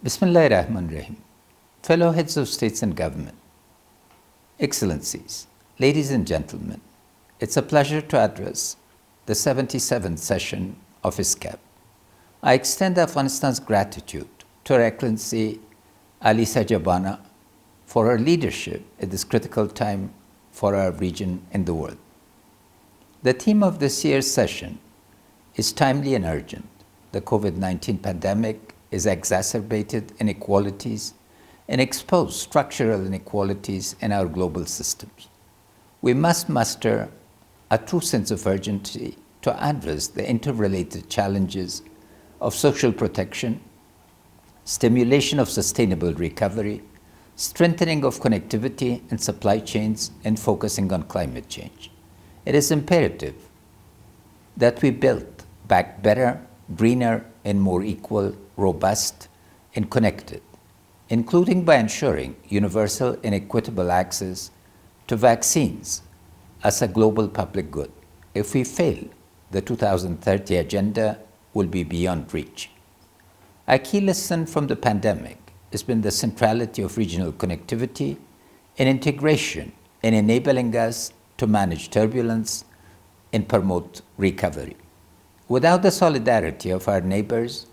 Bismillahirrahmanirrahim. Fellow heads of states and government, Excellencies, ladies and gentlemen, it's a pleasure to address the 77th session of ESCAP. I extend Afghanistan's gratitude to Her Excellency Alisa Jabana for her leadership at this critical time for our region and the world. The theme of this year's session is timely and urgent. The COVID-19 pandemic has exacerbated inequalities and exposed structural inequalities in our global systems. We must muster a true sense of urgency to address the interrelated challenges of social protection, stimulation of sustainable recovery, strengthening of connectivity and supply chains, and focusing on climate change. It is imperative that we build back better, greener, and more equal, robust, and connected, including by ensuring universal and equitable access to vaccines as a global public good. If we fail, the 2030 agenda will be beyond reach. A key lesson from the pandemic has been the centrality of regional connectivity and integration in enabling us to manage turbulence and promote recovery. Without the solidarity of our neighbors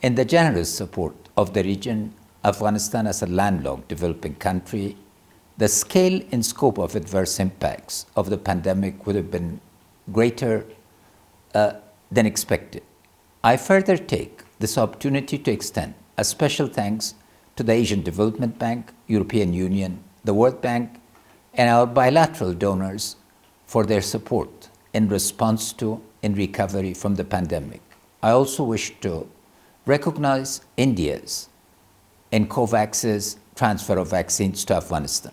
and the generous support of the region, Afghanistan as a landlocked developing country, the scale and scope of adverse impacts of the pandemic would have been greater than expected. I further take this opportunity to extend a special thanks to the Asian Development Bank, European Union, the World Bank, and our bilateral donors for their support in response to and recovery from the pandemic. I also wish to recognize India's and COVAX's transfer of vaccines to Afghanistan.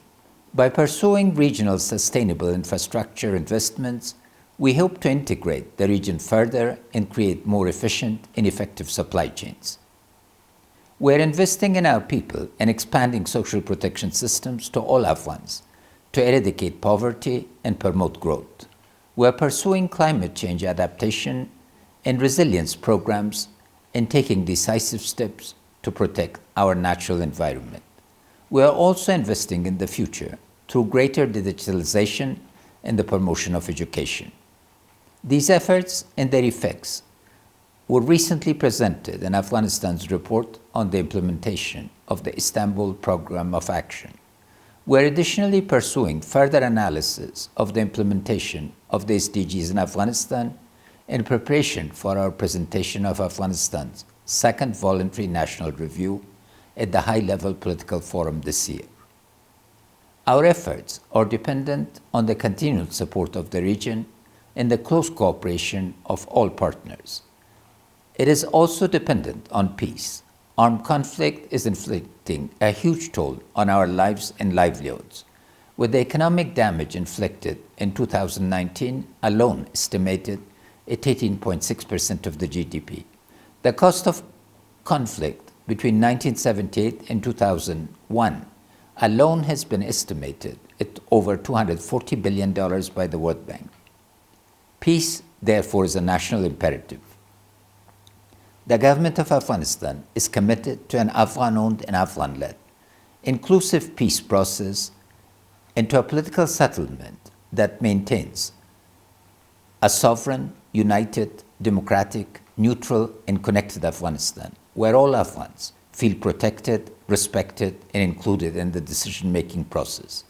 By pursuing regional sustainable infrastructure investments, we hope to integrate the region further and create more efficient and effective supply chains. We are investing in our people and expanding social protection systems to all Afghans to eradicate poverty and promote growth. We are pursuing climate change adaptation and resilience programs and taking decisive steps to protect our natural environment. We are also investing in the future through greater digitalization and the promotion of education. These efforts and their effects were recently presented in Afghanistan's report on the implementation of the Istanbul Programme of Action. We are additionally pursuing further analysis of the implementation of the SDGs in Afghanistan in preparation for our presentation of Afghanistan's second voluntary national review at the high-level political forum this year. Our efforts are dependent on the continued support of the region and the close cooperation of all partners. It is also dependent on peace. Armed conflict is inflicting a huge toll on our lives and livelihoods, with the economic damage inflicted in 2019 alone estimated at 18.6% of the GDP. The cost of conflict between 1978 and 2001 alone has been estimated at over $240 billion by the World Bank. Peace, therefore, is a national imperative. The government of Afghanistan is committed to an Afghan-owned and Afghan-led, inclusive peace process and to a political settlement that maintains a sovereign, united, democratic, neutral, and connected Afghanistan, where all Afghans feel protected, respected, and included in the decision-making process.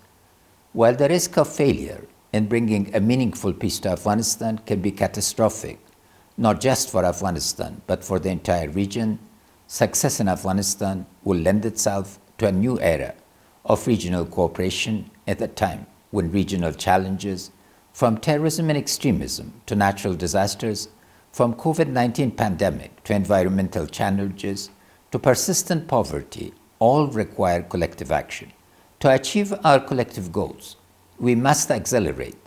While the risk of failure in bringing a meaningful peace to Afghanistan can be catastrophic, not just for Afghanistan, but for the entire region, success in Afghanistan will lend itself to a new era of regional cooperation at a time when regional challenges, from terrorism and extremism to natural disasters, from COVID-19 pandemic to environmental challenges to persistent poverty, all require collective action. To achieve our collective goals, we must accelerate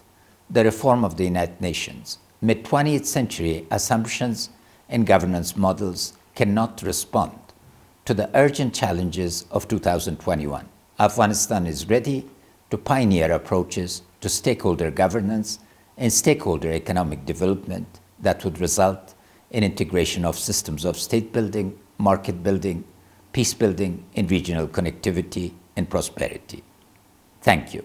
the reform of the United Nations. Mid-20th century assumptions and governance models cannot respond to the urgent challenges of 2021. Afghanistan is ready to pioneer approaches to stakeholder governance and stakeholder economic development that would result in integration of systems of state building, market building, peace building, in regional connectivity, and prosperity. Thank you.